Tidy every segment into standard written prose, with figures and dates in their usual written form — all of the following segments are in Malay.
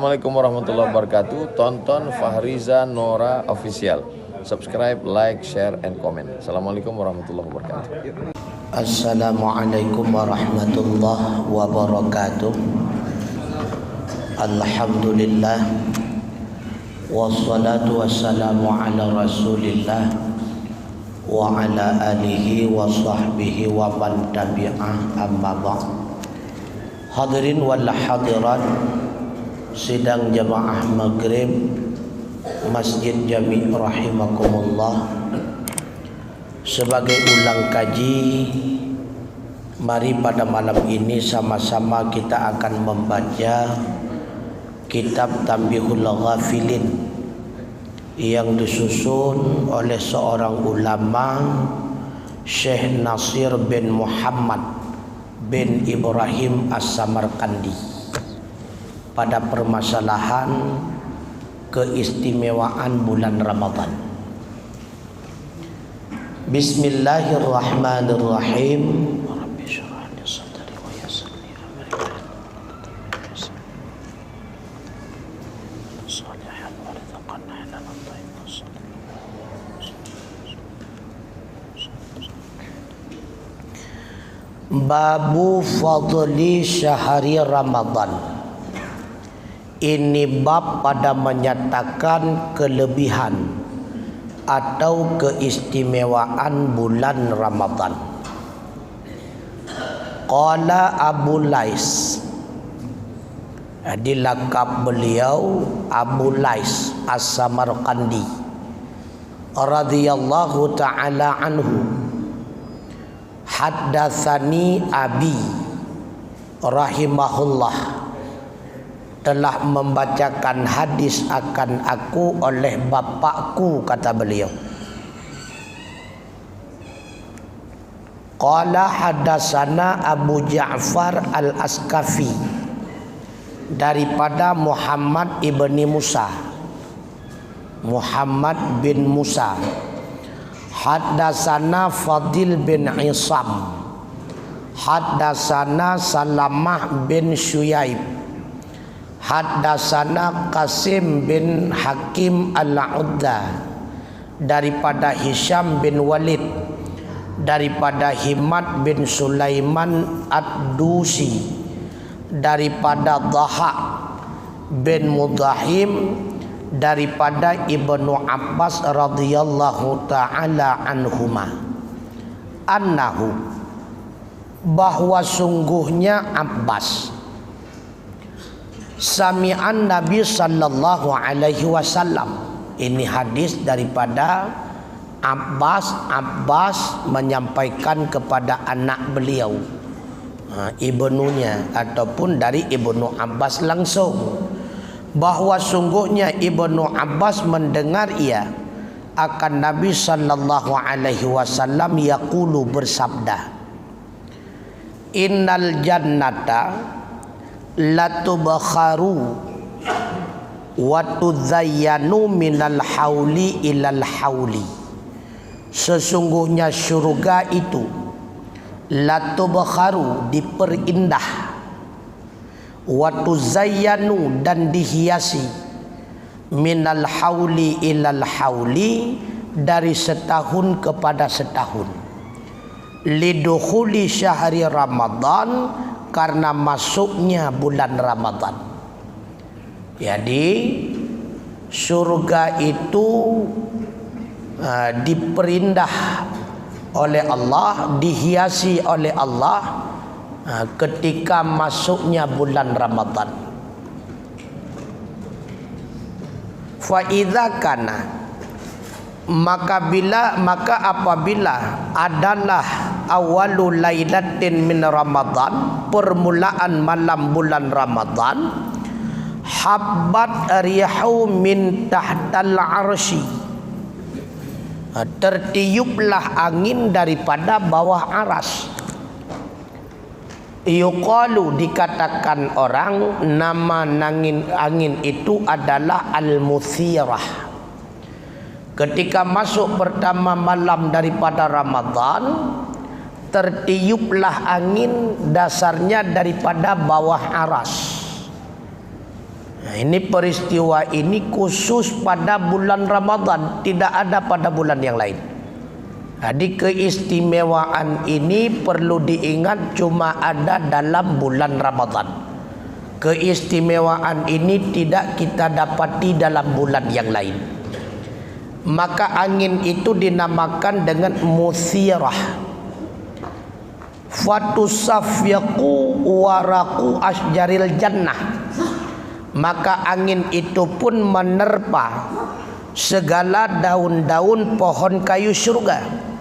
Assalamualaikum warahmatullahi wabarakatuh. Tonton Fahriza Nora Official. Subscribe, like, share, and comment. Assalamualaikum warahmatullahi wabarakatuh. Assalamualaikum warahmatullahi wabarakatuh. Alhamdulillah, wassalatu wassalamu ala rasulillah wa ala alihi wa sahbihi wa man tabi'ah, amma ba'd. Hadirin wal hadirat sidang jamaah maghrib Masjid Jami' rahimakumullah. Sebagai ulang kaji, mari pada malam ini sama-sama kita akan membaca kitab Tanbihul Ghafilin yang disusun oleh seorang ulama, Syekh Nasir bin Muhammad bin Ibrahim As-Samarkandi, pada permasalahan keistimewaan bulan Ramadan. Bismillahirrahmanirrahim. Rabbi syrah li sadri wa yassir li amri salihan wa rizqana halalan thayyiban. Babu fadli syahri Ramadan. Ini bab pada menyatakan kelebihan atau keistimewaan bulan Ramadan. Qala Abu Lais, dilakab beliau Abu Lais As-Samarkandi radhiyallahu ta'ala anhu. Haddatsani abi rahimahullah, telah membacakan hadis akan aku oleh bapakku, kata beliau. Qala haddatsana Abu Ja'far Al-Askafi, daripada Muhammad ibni Musa, Muhammad bin Musa. Haddatsana Fadil bin Isam, haddatsana Salamah bin Syuyaib, haddatsana Qasim bin Hakim Al-Udda, daripada Hisham bin Walid, daripada Himad bin Sulaiman Ad-Dusi, daripada Dhahak bin Mudahim, daripada Ibnu Abbas radhiyallahu ta'ala anhuma, annahu, bahwa sungguhnya Abbas, sami'an Nabi sallallahu alaihi wasallam. Ini hadis daripada Abbas. Abbas menyampaikan kepada anak beliau, ibnunya, ataupun dari Ibnu Abbas langsung, bahwa sungguhnya Ibnu Abbas mendengar ia akan Nabi sallallahu alaihi wasallam yaqulu, bersabda, innal jannata latubakharu wa tudzayyanu minal hauli ilal hauli. Sesungguhnya syurga itu latubakharu, diperindah, wa tuzayyanu, dan dihiasi, minal hauli ilal hauli, dari setahun kepada setahun, lidukhuli syahri Ramadan, karena masuknya bulan Ramadan. Jadi surga itu diperindah oleh Allah, dihiasi oleh Allah ketika masuknya bulan Ramadan. Fa idza kana, maka apabila adalah awalul lailatin min Ramadan, permulaan malam bulan Ramadan, habbat rihu min tahtal arsy, tertiuplah angin daripada bawah aras. Yuqalu, dikatakan orang, nama angin itu adalah al-muthirah. Ketika masuk pertama malam daripada Ramadan, tertiuplah angin dasarnya daripada bawah aras. Ini peristiwa ini khusus pada bulan Ramadan, tidak ada pada bulan yang lain. Jadi keistimewaan ini perlu diingat cuma ada dalam bulan Ramadan. Keistimewaan ini tidak kita dapati dalam bulan yang lain. Maka angin itu dinamakan dengan musirah. Fatusafyaku waraku asjaril jannah. Maka angin itu pun menerpa segala daun-daun pohon kayu surga.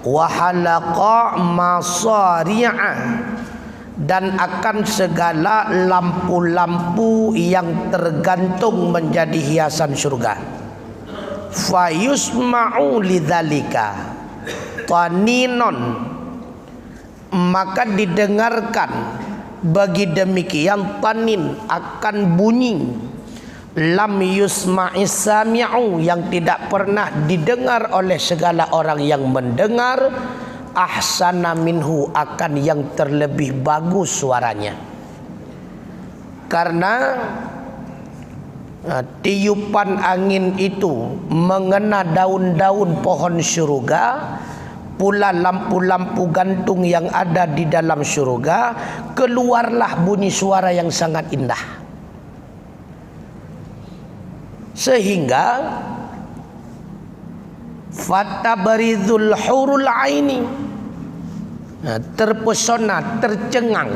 Wahalaqa masari'a, dan akan segala lampu-lampu yang tergantung menjadi hiasan surga. Fayusma'u lidzalika taninon, maka didengarkan bagi demikian tanin, akan bunyi lam yusma'is sami'u, yang tidak pernah didengar oleh segala orang yang mendengar, ahsana minhu, akan yang terlebih bagus suaranya. Karena tiupan angin itu mengena daun-daun pohon syurga, pula lampu-lampu gantung yang ada di dalam syurga, keluarlah bunyi suara yang sangat indah. Sehingga fatabarizul hurul aini, terpesona, tercengang.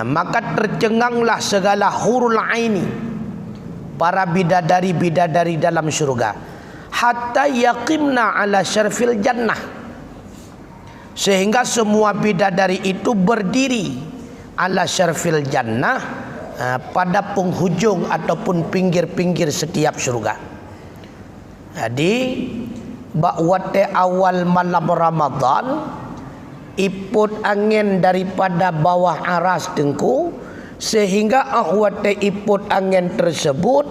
Maka tercenganglah segala hurul aini, para bidadari-bidadari dalam syurga. Hatta yaqimna ala syarfil jannah, sehingga semua bidadari itu berdiri ala syarfil jannah, pada penghujung ataupun pinggir-pinggir setiap surga. Jadi bakwate awal malam Ramadan, iput angin daripada bawah aras tengku, sehingga ahwate iput angin tersebut,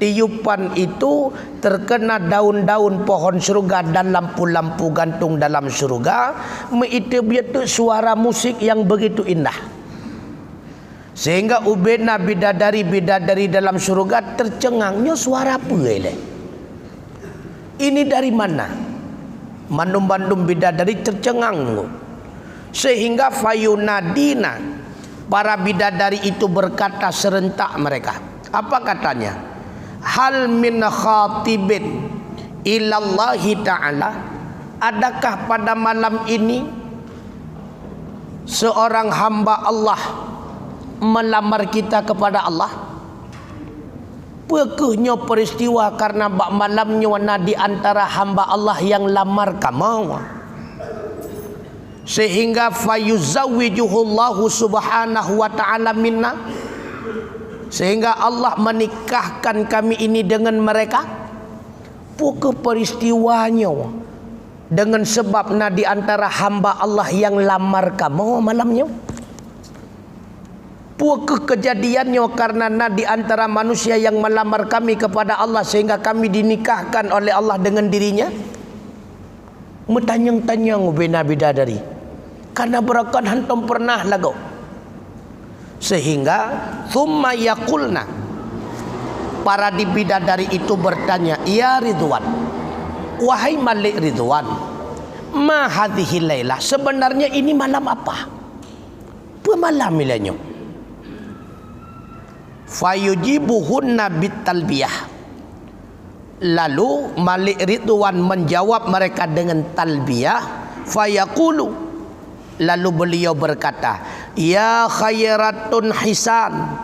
tiupan itu terkena daun-daun pohon surga dan lampu-lampu gantung dalam surga, mengitu suara musik yang begitu indah. Sehingga ubena bidadari-bidadari dalam surga tercengangnya, suara apa ini? Ini dari mana? Mandum-mandum bidadari tercengang. Sehingga fayunadina, para bidadari itu berkata serentak mereka. Apa katanya? Hal min khatibin ilallahi ta'ala, adakah pada malam ini seorang hamba Allah melamar kita kepada Allah? Pekuhnya peristiwa karena bak malamnya wana di antara hamba Allah yang lamar kamu, sehingga fayuzawwijuhullahu subhanahu wa ta'ala minna, sehingga Allah menikahkan kami ini dengan mereka. Pukul peristiwanya dengan sebabnya di antara hamba Allah yang lamar kamu malamnya. Pukul kejadiannya karena di antara manusia yang melamar kami kepada Allah, sehingga kami dinikahkan oleh Allah dengan dirinya. Metanyang-tanyang bina bidadari, karena berakan hantam pernah lagu. Sehingga thumma yaqulna, para bidadari itu bertanya, ya Ridwan, wahai Malik Ridwan, ma hadhihi lailah, sebenarnya ini malam apa? Malam milanya. Fayujibuhunna bitalbiyah, lalu Malik Ridwan menjawab mereka dengan talbiyah. Fayaqulu, lalu beliau berkata, ya khairatun hisan,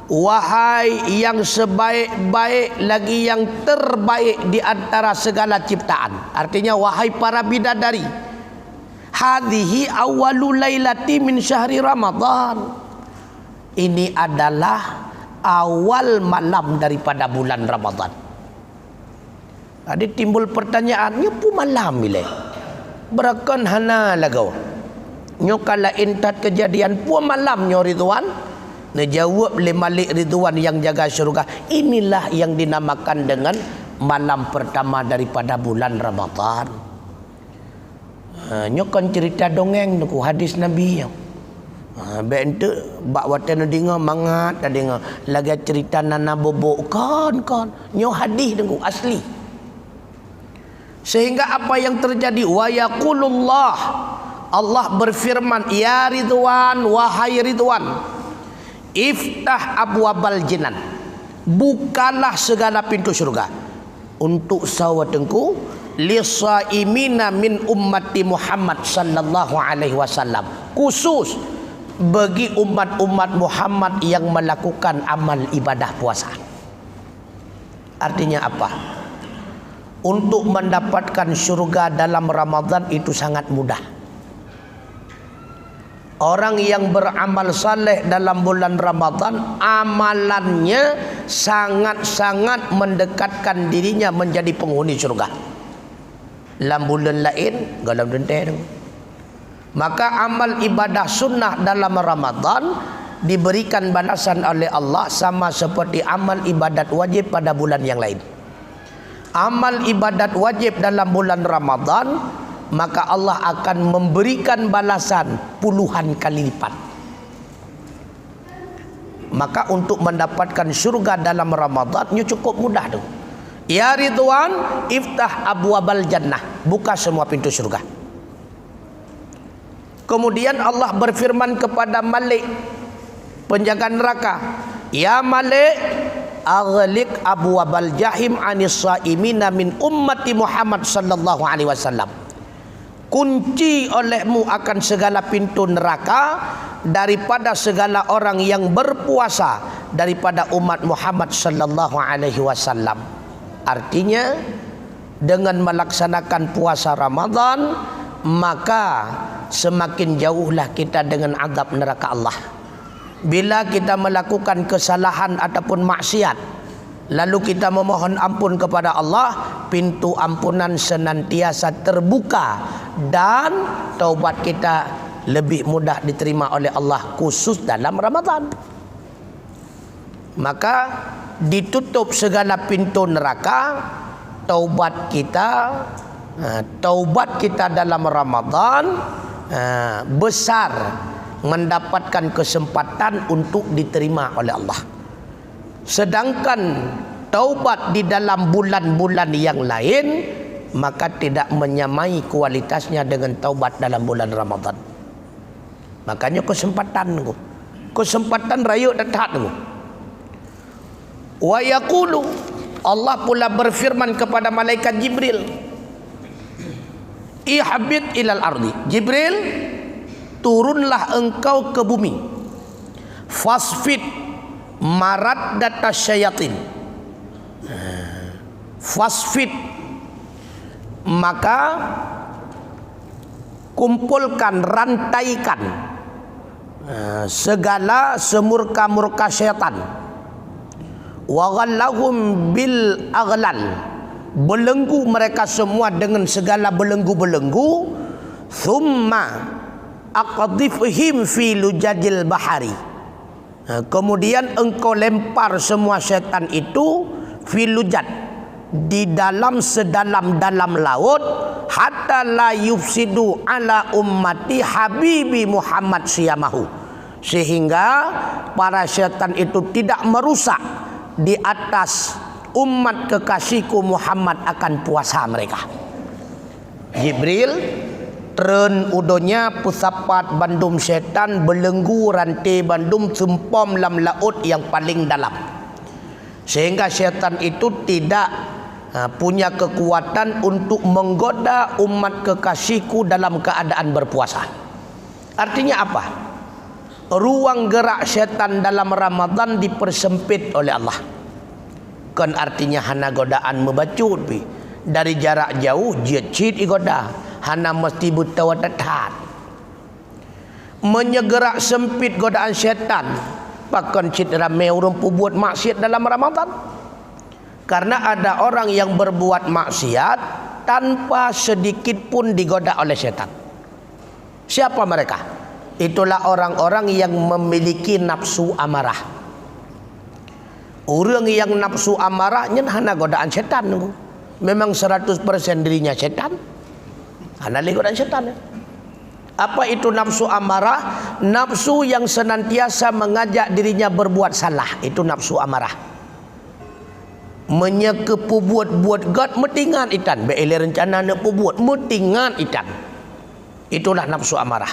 wahai yang sebaik-baik lagi yang terbaik di antara segala ciptaan. Artinya wahai para bidadari, hadhihi awwalu lailati min syahri Ramadan, ini adalah awal malam daripada bulan Ramadan. Jadi timbul pertanyaannya, pu malam ile berakan hana lagau nyo kala intat kejadian pu malam nyo Ridwan. Najawab oleh Malik Ridwan yang jaga syurga, inilah yang dinamakan dengan malam pertama daripada bulan Ramadan. Nyo kan cerita dongeng nuku hadis Nabi yang Bente bak watan dengar mangat dengar lagi cerita nana bobok kan nyo hadis dengu asli. Sehingga apa yang terjadi wa yaqulullah, Allah berfirman, ya Ridwan, wahai Ridwan, iftah abwabal jinan, bukalah segala pintu surga untuk sawatengku lisaimina min ummati Muhammad sallallahu alaihi wasallam, khusus bagi umat-umat Muhammad yang melakukan amal ibadah puasa. Artinya apa? Untuk mendapatkan surga dalam Ramadan itu sangat mudah. Orang yang beramal saleh dalam bulan Ramadan, amalannya sangat-sangat mendekatkan dirinya menjadi penghuni surga. Dalam bulan lain, galam denteng. Maka amal ibadah sunnah dalam Ramadan diberikan balasan oleh Allah sama seperti amal ibadat wajib pada bulan yang lain. Amal ibadat wajib dalam bulan Ramadan, maka Allah akan memberikan balasan puluhan kali lipat. Maka untuk mendapatkan surga dalam Ramadan ini cukup mudah tu. Ya Ridwan, iftah abwabal jannah, buka semua pintu surga. Kemudian Allah berfirman kepada Malik, penjaga neraka, ya Malik, aghliq abwabal jahim anis saimina min ummati Muhammad sallallahu alaihi wasallam. Kunci olehmu akan segala pintu neraka daripada segala orang yang berpuasa daripada umat Muhammad sallallahu alaihi wasallam. Artinya dengan melaksanakan puasa Ramadan, maka semakin jauhlah kita dengan azab neraka Allah. Bila kita melakukan kesalahan ataupun maksiat, lalu kita memohon ampun kepada Allah, pintu ampunan senantiasa terbuka dan taubat kita lebih mudah diterima oleh Allah, khusus dalam Ramadan. Maka ditutup segala pintu neraka. Taubat kita dalam Ramadan besar, mendapatkan kesempatan untuk diterima oleh Allah. Sedangkan taubat di dalam bulan-bulan yang lain maka tidak menyamai kualitasnya dengan taubat dalam bulan Ramadan. Makanya kesempatan rayuk datang. Wa yaqulu, Allah pula berfirman kepada malaikat Jibril, ihbit ilal ardi, Jibril, turunlah engkau ke bumi, fasfid maraddatas syayatin, fasfid, maka kumpulkan, rantaikan segala semurka-murka syaitan, wa ghallahum bil aghlal, belenggu mereka semua dengan segala belenggu-belenggu, thumma aqdhifhim fi lujajil bahari, kemudian engkau lempar semua syaitan itu fi lujad, di dalam sedalam-dalam laut, hatta la yufsidu ala ummati habibi Muhammad siyamahu, sehingga para syaitan itu tidak merusak di atas umat kekasihku Muhammad akan puasa mereka. Jibril tren udonya pusapat bandum syaitan, belenggu rantai bandum sempom lam laut yang paling dalam, sehingga syaitan itu tidak punya kekuatan untuk menggoda umat kekasihku dalam keadaan berpuasa. Artinya apa? Ruang gerak syaitan dalam Ramadan dipersempit oleh Allah. Kan artinya hana godaan membacut bi. Dari jarak jauh jecit igoda, hana mesti buta watatat. Menyegerak sempit godaan syaitan. Pakan cit ramai orang buat maksiat dalam Ramadan. Karena ada orang yang berbuat maksiat tanpa sedikit pun digoda oleh syaitan. Siapa mereka? Itulah orang-orang yang memiliki nafsu amarah. Orang yang nafsu amarahnya hana godaan syaitan. Memang 100% dirinya syaitan. Hana godaan syaitan. Apa itu nafsu amarah? Nafsu yang senantiasa mengajak dirinya berbuat salah. Itu nafsu amarah. Menyeka buat God metingan itan. Beile rencana nak buat metingan itan. Itulah nafsu amarah.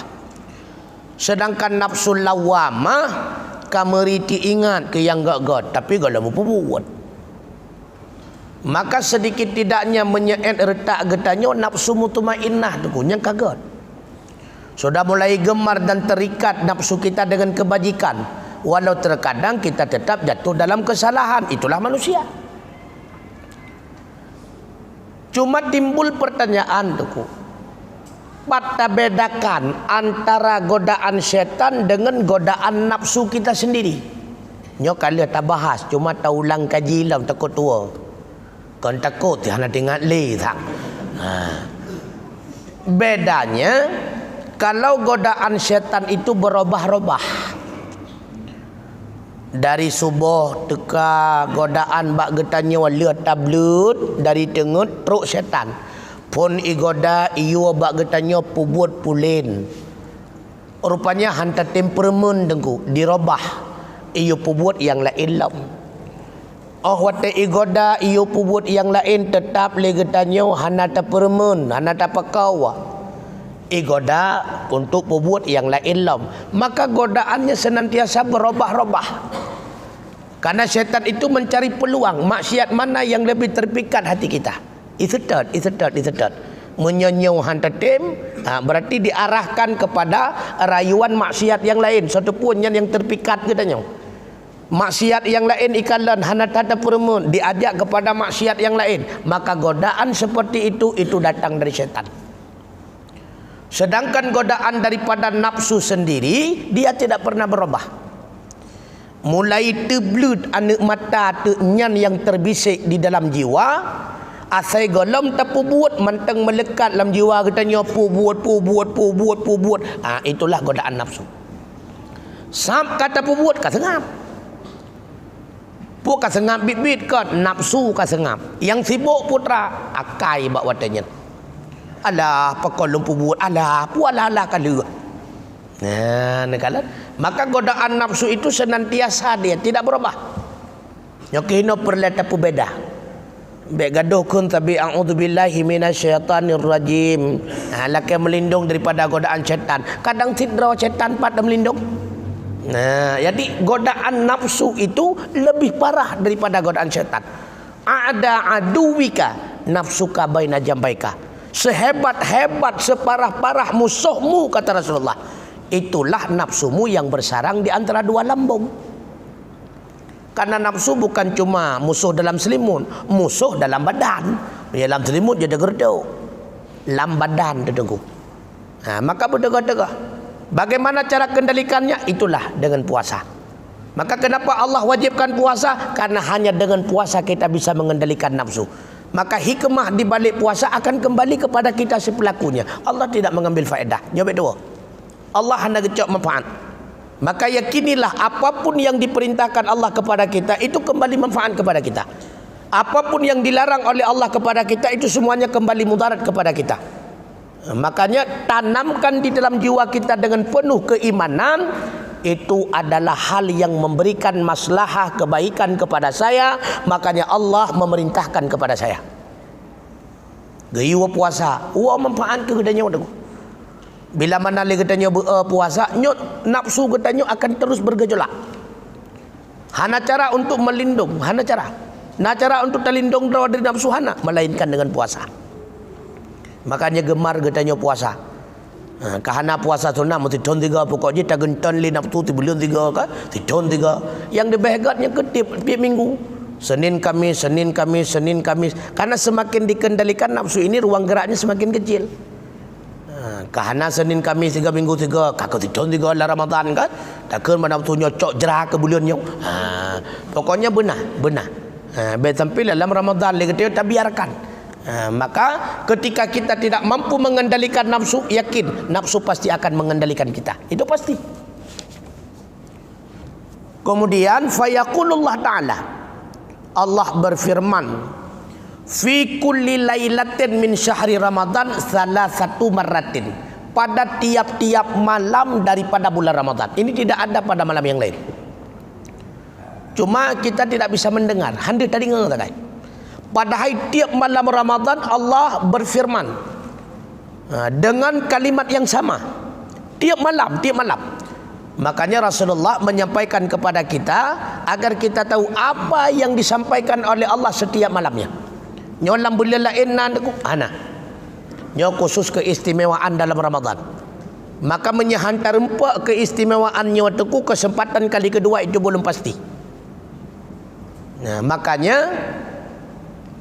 Sedangkan nafsu lawamah kameriti ingat ke yang God, tapi kalau mau buat. Maka sedikit tidaknya menyeet retak getanyo nafsu mutmainnah tu yang kaget. Sudah mulai gemar dan terikat nafsu kita dengan kebajikan. Walau terkadang kita tetap jatuh dalam kesalahan. Itulah manusia. Cuma timbul pertanyaan tuku. Pata bedakan antara godaan setan dengan godaan nafsu kita sendiri. Nyo kali tak bahas, cuma tak ulang kaji lah takut tua. Kan takut hana dengar le tak. Bedanya kalau godaan setan itu berubah-ubah. Dari subuh teka godaan bak getanya wala tablut dari tengut teruk setan. Pun igoda iyo bak getanya pubuat pulin. Rupanya hantar temperamen dengku dirubah. Iyo pubuat yang lain lam. Oh wate igoda iyo pubuat yang lain tetap le getanya hana temperamen, hana tapakawa. Igoda untuk perbuat yang lain lam. Maka godaannya senantiasa berubah-ubah. Karena syaitan itu mencari peluang maksiat mana yang lebih terpikat hati kita. Itu that. Menyonyong hantar tim, berarti diarahkan kepada rayuan maksiat yang lain. Satu pun yang terpikat katanya. Maksiat yang lain ikalan hana tata permun diajak kepada maksiat yang lain. Maka godaan seperti itu datang dari syaitan. Sedangkan godaan daripada nafsu sendiri dia tidak pernah berubah. Mulai teblud anak mata nyan yang terbisik di dalam jiwa, asai golom terpubuat menteng melekat dalam jiwa katanya pubuat. Itulah godaan nafsu. Sam kata pubuat kasengap. Pu kasengap bit kan nafsu kasengap. Yang sibuk putra akai bak watanya. Alah pakol lumpu buat alah pu alah kala. Nekalan. Maka godaan nafsu itu senantiasa dia tidak berubah. Nyokino perleta pu beda. Be gaduh kun tabi a'udzubillahi minasyaitanir rajim. Laki melindung daripada godaan syaitan. Kadang tidra syaitan pada melindung. Jadi godaan nafsu itu lebih parah daripada godaan syaitan. Ada aduwika nafsuka baina jambaika. Sehebat-hebat, separah-parah musuhmu kata Rasulullah. Itulah nafsumu yang bersarang di antara dua lambung. Karena nafsu bukan cuma musuh dalam selimut, musuh dalam badan. Dalam selimut jadi gerdau, dalam badan terdengu. Maka berdegah-degah. Bagaimana cara kendalikannya? Itulah dengan puasa. Maka kenapa Allah wajibkan puasa? Karena hanya dengan puasa kita bisa mengendalikan nafsu. Maka hikmah di balik puasa akan kembali kepada kita si pelakunya. Allah tidak mengambil faedah. Jawab dua. Allah hanya gecok manfaat. Maka yakinilah apapun yang diperintahkan Allah kepada kita itu kembali manfaat kepada kita. Apapun yang dilarang oleh Allah kepada kita itu semuanya kembali mudarat kepada kita. Makanya tanamkan di dalam jiwa kita dengan penuh keimanan. Itu adalah hal yang memberikan maslahah kebaikan kepada saya. Makanya Allah memerintahkan kepada saya. Gaya puasa, manfaat ke gedanya wadaku. Bila mana lagi katanya puasa, nafsu katanya akan terus bergejolak. Hana cara untuk melindung, hana cara. Nah cara untuk terlindung dari nafsu hana, melainkan dengan puasa. Makanya gemar katanya puasa. Kahana puasa sunnah mesti tahun 3 pokoknya tak genton li nafsu 3 bulan 3 kan tahun 3 yang dibehegatnya ketip tiap minggu Senin Kamis karena semakin dikendalikan nafsu ini ruang geraknya semakin kecil. Kahana Senin Kamis 3 minggu 3 kakak tahun 3 lah Ramadan kan takkan mana nafsu nyocok jerah ke bulannya. Pokoknya benar sampai dalam Ramadan lagi tak biarkan. Maka ketika kita tidak mampu mengendalikan nafsu, yakin nafsu pasti akan mengendalikan kita. Itu pasti. Kemudian fayaqulullah ta'ala, Allah berfirman, fi kulli lailatin min syahri Ramadan salasatu marratin. pada tiap-tiap malam daripada bulan Ramadan. Ini tidak ada pada malam yang lain. Cuma kita tidak bisa mendengar. Handa tadi ngatakan, padahal tiap malam Ramadan Allah berfirman dengan kalimat yang sama. Tiap malam. Makanya Rasulullah menyampaikan kepada kita agar kita tahu apa yang disampaikan oleh Allah setiap malamnya. Nyolam bulan lain ana. Nyo khusus keistimewaan dalam Ramadan. Maka menyahantar empat keistimewaannya waktuku, kesempatan kali kedua itu belum pasti. Nah, makanya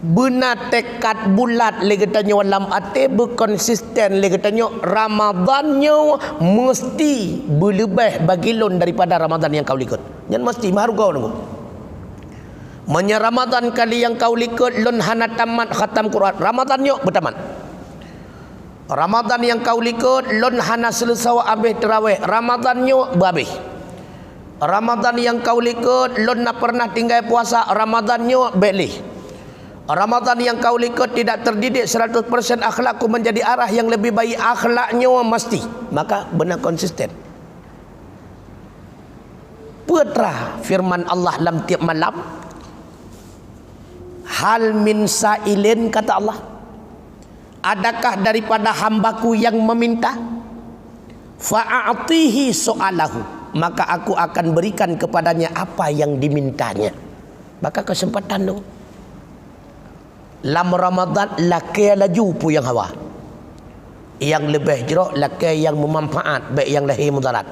benar tekad bulat le katanya dalam hati berkonsisten le katanya Ramadannya mesti berlebih bagilon daripada Ramadan yang kau ikut. Jangan mesti maru kau nunggu. Menya Ramadan kali yang kau ikut lon hana tamat khatam Quran, Ramadannya bertamat. Ramadan yang kau ikut lon hana selesai habis tarawih, Ramadannya berhabis. Ramadan yang kau ikut lon nak pernah tinggal puasa, Ramadannya belih. Ramadan yang kau ikut tidak terdidik 100% akhlakku menjadi arah yang lebih baik, akhlaknya mesti. Maka benar konsisten. Putra firman Allah dalam tiap malam, hal min sa'ilin, kata Allah, adakah daripada hambaku yang meminta? Fa'atihi so'alahu, maka aku akan berikan kepadanya apa yang dimintanya. Maka kesempatan tu lam Ramadan laki laju pu yang hawa, yang lebih jeruk laki yang memanfaat, baik yang lahir mudarat.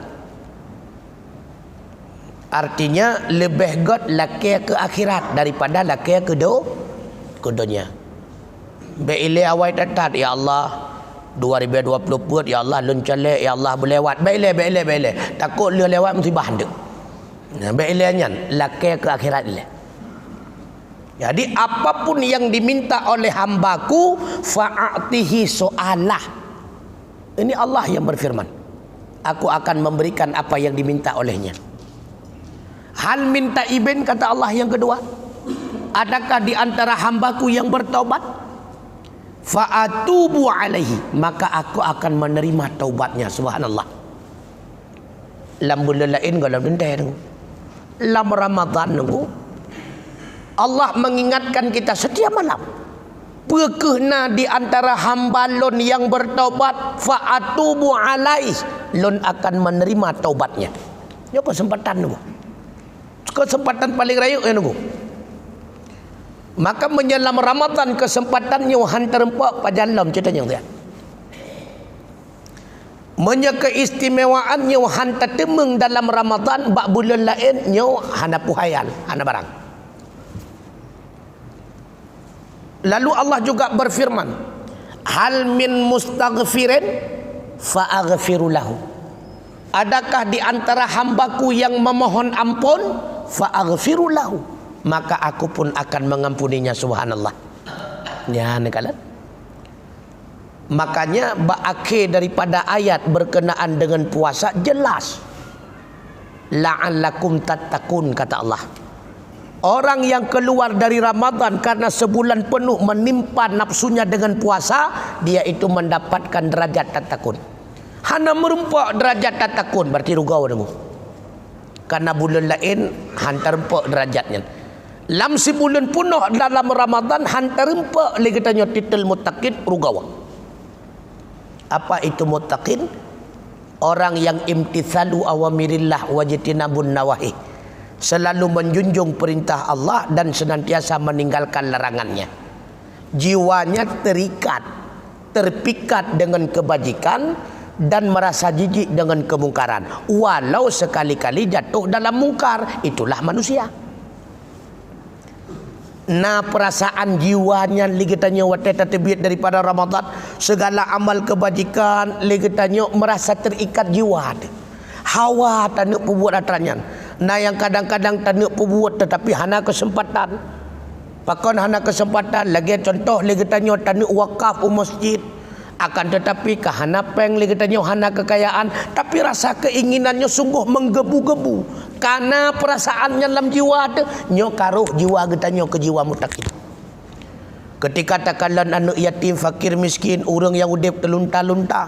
Artinya lebih god laki ke akhirat daripada laki ke dunia. Baik ile awal datat, ya Allah 2020 pun ya Allah loncale, ya Allah berlewat. Baiklah. Takut dia lewat musibah dak. Nah, baiklah nyan laki ke akhirat ile. Jadi apapun yang diminta oleh hambaku fa'atihi so'alah. Ini Allah yang berfirman. Aku akan memberikan apa yang diminta olehnya. Hal minta ibn, kata Allah yang kedua. Adakah di antara hambaku yang bertaubat? Fa'atubu alaihi, maka aku akan menerima taubatnya. Subhanallah. Lam bulan lain kalau dendai lam Ramadan nunggu Allah mengingatkan kita setiap malam. Pekehna di antara hamba lon yang bertaubat, fa'atubu alaihi, lon akan menerima taubatnya. Ini kesempatan nunggu. Kesempatan paling raya nunggu. Maka menjelang Ramadan kesempatannya hantar empat pajalam ceritanya dia. Menya keistimewaannya hantar temeng dalam Ramadan, bak bulan lain nyo hana puhayan, hana barang. Lalu Allah juga berfirman, hal min mustaghfirin fa'aghfiru lahu. Adakah di antara hambaku yang memohon ampun? Fa'aghfiru lahu, maka aku pun akan mengampuninya. Subhanallah. Ya, nekalan. Makanya akhir daripada ayat berkenaan dengan puasa jelas. La'allakum tattaqun, kata Allah. Orang yang keluar dari Ramadan karena sebulan penuh menimpa nafsunya dengan puasa, dia itu mendapatkan derajat tatakun. Hana merempak derajat tatakun berarti rugau dengu. Karena bulan lain hantar rempak derajatnya. Lam sebulan penuh dalam Ramadan hantar rempak lagi tanya titel muttaqin rugau. Apa itu muttaqin? Orang yang imtithalu awamirillah wajtinabun nawahi, selalu menjunjung perintah Allah dan senantiasa meninggalkan larangannya. Jiwanya terikat, terpikat dengan kebajikan dan merasa jijik dengan kemungkaran. Walau sekali-kali jatuh dalam mungkar, itulah manusia. Nah, perasaan jiwanya ligitannya wateta terbit daripada Ramadan, segala amal kebajikan ligitannya merasa terikat jiwa. Hawa tanuk perbuat atranyan. Nah, yang kadang-kadang tanuk perbuat tetapi hana kesempatan. Pakon hana kesempatan lagi contoh ligitannya tanuk wakaf masjid. Akan tetapi kahana peng ligitannya hana kekayaan, tapi rasa keinginannya sungguh menggebu-gebu. Karena perasaannya dalam jiwa tu nyo karuh jiwa getanyo ke jiwa muttaqin. Ketika takalan anak yatim, fakir, miskin, orang yang udip telunta-lunta,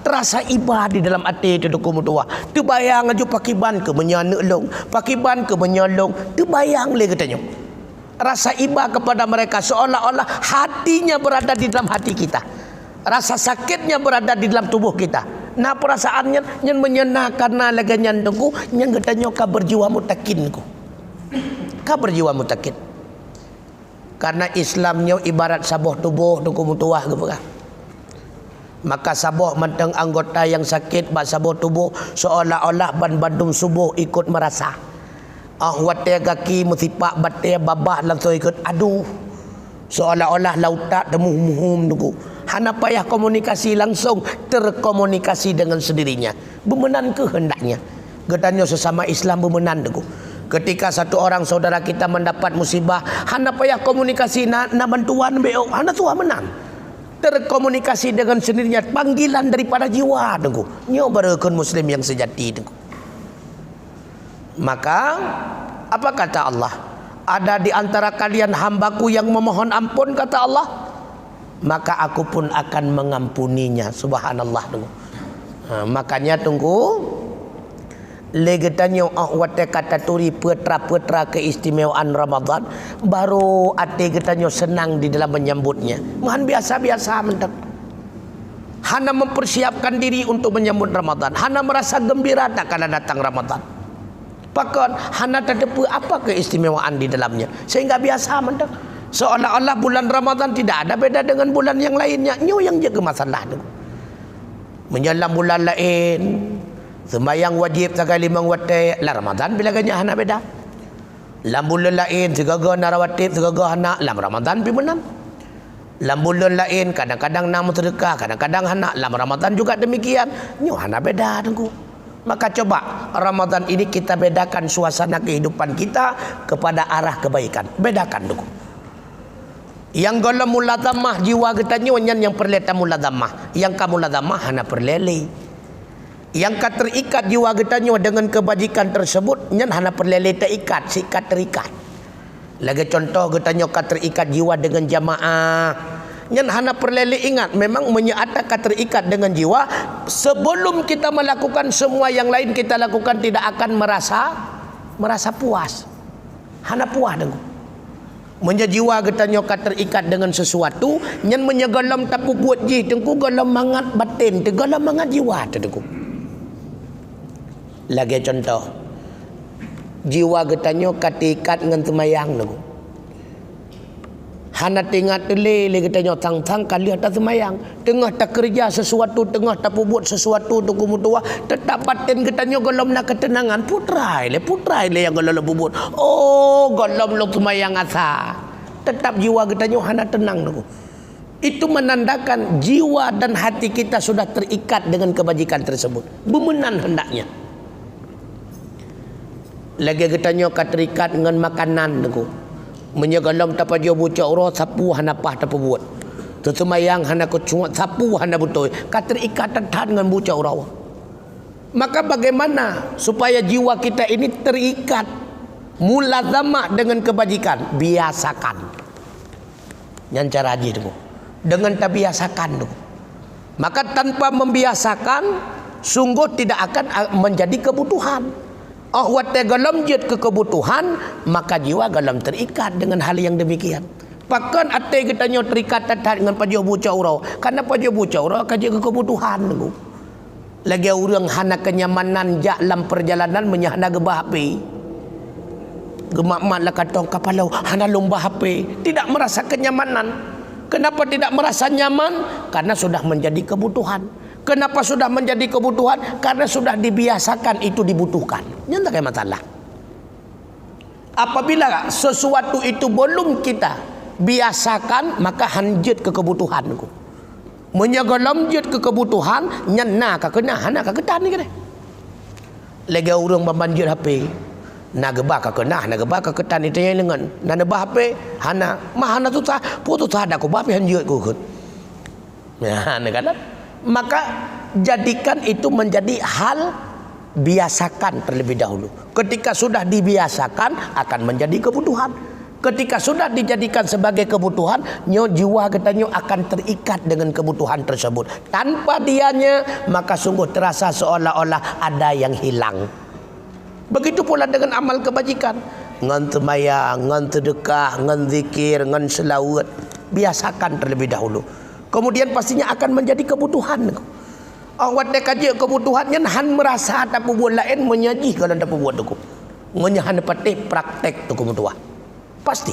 terasa iba di dalam hati tu duku mutua. Terbayang aja pakiban ke menyanak long, pakiban ke menyolong, terbayang le katanya. Rasa iba kepada mereka seolah-olah hatinya berada di dalam hati kita. Rasa sakitnya berada di dalam tubuh kita. Nah perasaannya yang menyenangkan na lagi nyandungku, yang katanya ka berjiwa mutakin ku. Ka berjiwa mutakin. Karena Islamnya ibarat sabuh tubuh duku mutuah ke berah. Maka sabuh menteng anggota yang sakit bak sabuh tubuh seolah-olah ban bandung subuh ikut merasa. Wate kaki musipak bate babah langsung ikut aduh. Seolah-olah lautak demuh-muhum duku. Hana payah komunikasi langsung terkomunikasi dengan sendirinya. Bemenan kehendaknya. Getanya sesama Islam bemenan duku. Ketika satu orang saudara kita mendapat musibah, hana payah komunikasi na bantuan beok, hana tua menang. Terkomunikasi dengan sendirinya, panggilan daripada jiwa tengku. Nyo barakun muslim yang sejati tengku. Maka apa kata Allah? Ada di antara kalian hambaku yang memohon ampun kata Allah, maka aku pun akan mengampuninya. Subhanallah tengku. Makanya tunggu legetannya wate kata turi putra-putra keistimewaan Ramadan baru ate getanyo senang di dalam menyambutnya. Mohon biasa-biasa mentek. Hana mempersiapkan diri untuk menyambut Ramadan. Hana merasa gembira tak kala datang Ramadan. Bahkan hana terdepu apa keistimewaan di dalamnya. Sehingga biasa mentek. Seolah-olah bulan Ramadan tidak ada beda dengan bulan yang lainnya. Nyo yang jaga masalah tu. Menjelang bulan lain sembahyang wajib sekali limang waktu la Ramadan bila ganya hana beda. Lam bulan lain segaga narawatib segaga hana lam Ramadan pi menam. Lam bulan lain kadang-kadang nam sedekah, kadang-kadang hana lam Ramadan juga demikian. Nyo hana beda tengku. Maka coba Ramadan ini kita bedakan suasana kehidupan kita kepada arah kebaikan. Bedakan tengku. Yang golong muladhamah jiwa kita nyonya yang perleta muladhamah. Yang kamu muladhamah hana perlele. Yang terikat jiwa getanya dengan kebajikan tersebut nyan hana perlele terikat, sikat terikat. Lagi contoh getanya terikat jiwa dengan jamaah. Nyan hana perlele ingat memang menyeata terikat dengan jiwa sebelum kita melakukan semua yang lain kita lakukan tidak akan merasa puas. Hana puas dengu. Menjadi jiwa getanya terikat dengan sesuatu nyan menyegalam tapu buat ji tengku galam mangat batin, tegalam mangat jiwa tengku. Lagi contoh jiwa getanyo katikat dengan temayang tu. Hana tingat tele getanyo tang-tang kali atas temayang. Tengah tak kerja sesuatu, tengah tak buat sesuatu tu kumutua, tetap batin getanyo golom nak ketenangan putrai le yang golom buat. Oh, golom lo temayang asa. Tetap jiwa getanyo hana tenang tu. Itu menandakan jiwa dan hati kita sudah terikat dengan kebajikan tersebut. Bemenan hendaknya. Lagi getanyo katerikat dengan makanan tu. Menyegalam tapa jo buca uro sapu hana pah tapa buat. Tetemayang hana kucungat sapu hana betul. Katerikat tan dengan buca uro. Maka bagaimana supaya jiwa kita ini terikat mulazamah dengan kebajikan? Biasakan. Yang cara haji tu. Dengan tak biasakan tu. Maka tanpa membiasakan sungguh tidak akan menjadi kebutuhan. Wate galam jet ke kebutuhan, maka jiwa galam terikat dengan hal yang demikian. Bahkan ate getanyo terikat tatat dengan pajo buca urau. Karena pajo buca urau kaji ke kebutuhan tu. Lagi orang hana kenyamanan jak dalam perjalanan menyahana gebah api. Gemak-mak lah katong kapalau hana lomba HP, tidak merasa kenyamanan. Kenapa tidak merasa nyaman? Karena sudah menjadi kebutuhan. Kenapa sudah menjadi kebutuhan? Karena sudah dibiasakan itu dibutuhkan. Yang tak ada masalah. Apabila sesuatu itu belum kita biasakan, maka hanjut ke kebutuhan. Menyegalamjut ke kebutuhan, nyana ka kena, hana ka ketan ni kena. Lagi orang membanjut HP. Nak gebak ka kena, nak gebak ka ketan itu yang lengan. Nak nebah HP, hana, mahana tu sah, putus sah dak ko bape hanjut ko kun. Ya, nak kata. Maka jadikan itu menjadi hal biasakan terlebih dahulu. Ketika sudah dibiasakan akan menjadi kebutuhan. Ketika sudah dijadikan sebagai kebutuhan, jiwa kita akan terikat dengan kebutuhan tersebut. Tanpa dianya, maka sungguh terasa seolah-olah ada yang hilang. Begitu pula dengan amal kebajikan. Ngan sembahyang, ngan sedekah, ngan zikir, ngan selawat. Biasakan terlebih dahulu. Kemudian pastinya akan menjadi kebutuhan. Awak dek aja kebutuhannya, han merasa tak buat lain menyaji kalau tak buat tu. Menyahan patih praktek tu kebutuhan. Pasti.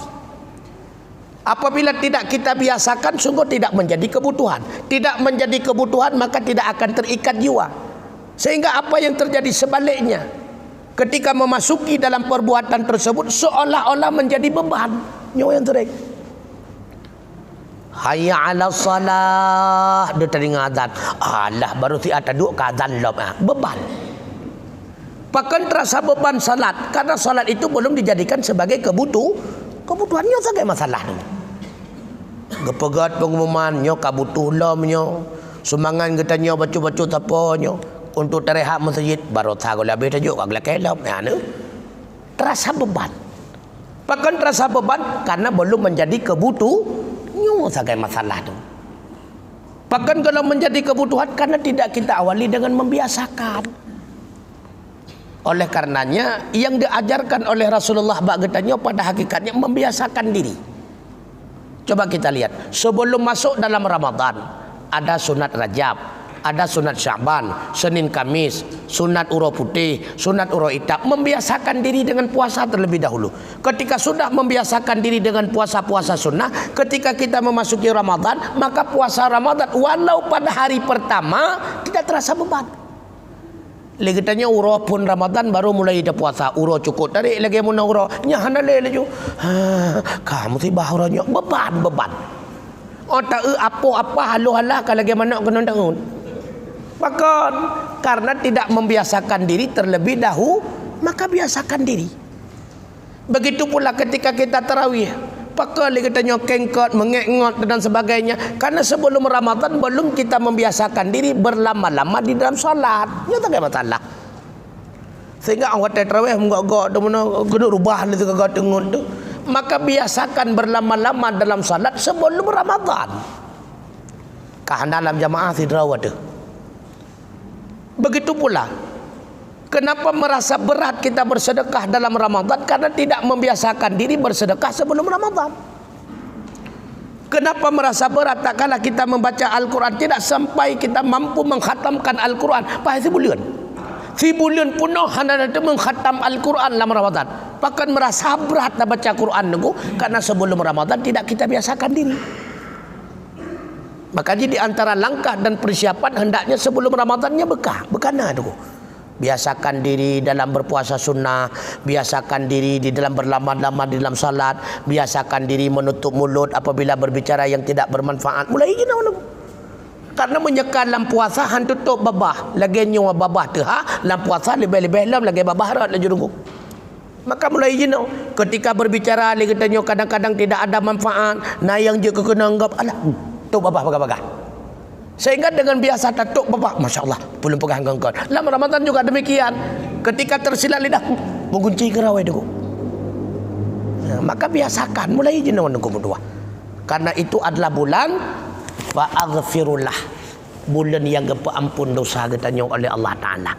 Apabila tidak kita biasakan, sungguh tidak menjadi kebutuhan. Tidak menjadi kebutuhan, maka tidak akan terikat jiwa. Sehingga apa yang terjadi sebaliknya, ketika memasuki dalam perbuatan tersebut, seolah-olah menjadi beban. Nyawa yang terik. Hayya ala salah. Dia tadi ngazan. Alah, baru si ada duk kazan lom. Beban. Bahkan terasa beban salat, karena salat itu belum dijadikan sebagai kebutuhannya sebagai masalah tu. Gepegat pengumumannya kabutuh lomnya. Semangat katanya baca-baca tapanya untuk terehat masjid baru tahu lebih tajuk agak kelop ya nu. Terasa beban. Bahkan terasa beban karena belum menjadi kebutuhannya sebagai masalah tu. Bahkan kalau menjadi kebutuhan karena tidak kita awali dengan membiasakan. Oleh karenanya yang diajarkan oleh Rasulullah bagetanya pada hakikatnya membiasakan diri. Coba kita lihat, sebelum masuk dalam Ramadan ada sunat Rajab, ada sunat Sya'ban, Senin Kamis, sunat Uro Putih, sunat Uro Hitam. Membiasakan diri dengan puasa terlebih dahulu. Ketika sudah membiasakan diri dengan puasa-puasa sunnah, ketika kita memasuki Ramadan, maka puasa Ramadan walau pada hari pertama tidak terasa beban. Lagi tanya uro pun Ramadan baru mulai dah puasa, uro cukup tarik lagi mun uro nya handale laju. Kamu si bahuranya beban. Oh tak apa halu-halah kalau lagi mana kena tahun. Bahkan karena tidak membiasakan diri terlebih dahulu, maka biasakan diri. Begitu pula ketika kita tarawih. Pakal kita nyokengkot, mengengot dan sebagainya. Karena sebelum Ramadan belum kita membiasakan diri berlama-lama di dalam solat. Itu tak ada masalah. Sehingga awak tarawih menggok-gok tu mana kena rubah ni tu kagak tengok tu. Maka biasakan berlama-lama dalam solat sebelum Ramadan. Kah dalam jamaah sidrawat tu. Begitu pula kenapa merasa berat kita bersedekah dalam Ramadan? Karena tidak membiasakan diri bersedekah sebelum Ramadan. Kenapa merasa berat tak kala kita membaca Al-Quran tidak sampai kita mampu mengkhatamkan Al-Quran? Pada sebulan. Sebulan penuh hendak mengkhatam Al-Quran dalam Ramadan. Bahkan merasa berat nak baca Quran itu karena sebelum Ramadan tidak kita biasakan diri. Makanya di antara langkah dan persiapan hendaknya sebelum Ramadannya bekana tu. Biasakan diri dalam berpuasa sunnah, biasakan diri di dalam berlama-lama di dalam salat, biasakan diri menutup mulut apabila berbicara yang tidak bermanfaat. Mulai gini mana? Karena menyekan dalam puasa han tutup babah, lagi nyawa babah tu dalam puasa lebih-lebih dalam lagi babah rat lagi runggu. Maka mulai gini ketika berbicara lagi tanya kadang-kadang tidak ada manfaat, nah yang je kena anggap alah tu babah bagah-bagah. Sehingga dengan biasa tatuk bapak, Masya Allah, belum pegang gangkon. Dalam Ramadan juga demikian. Ketika tersilat lidah, mengunci kerawai dulu. Nah, maka biasakan, mulai jenuh nunggu berdua. Karena itu adalah bulan fa'aghfirullah. Bulan yang ampun dosa kita oleh Allah Ta'ala.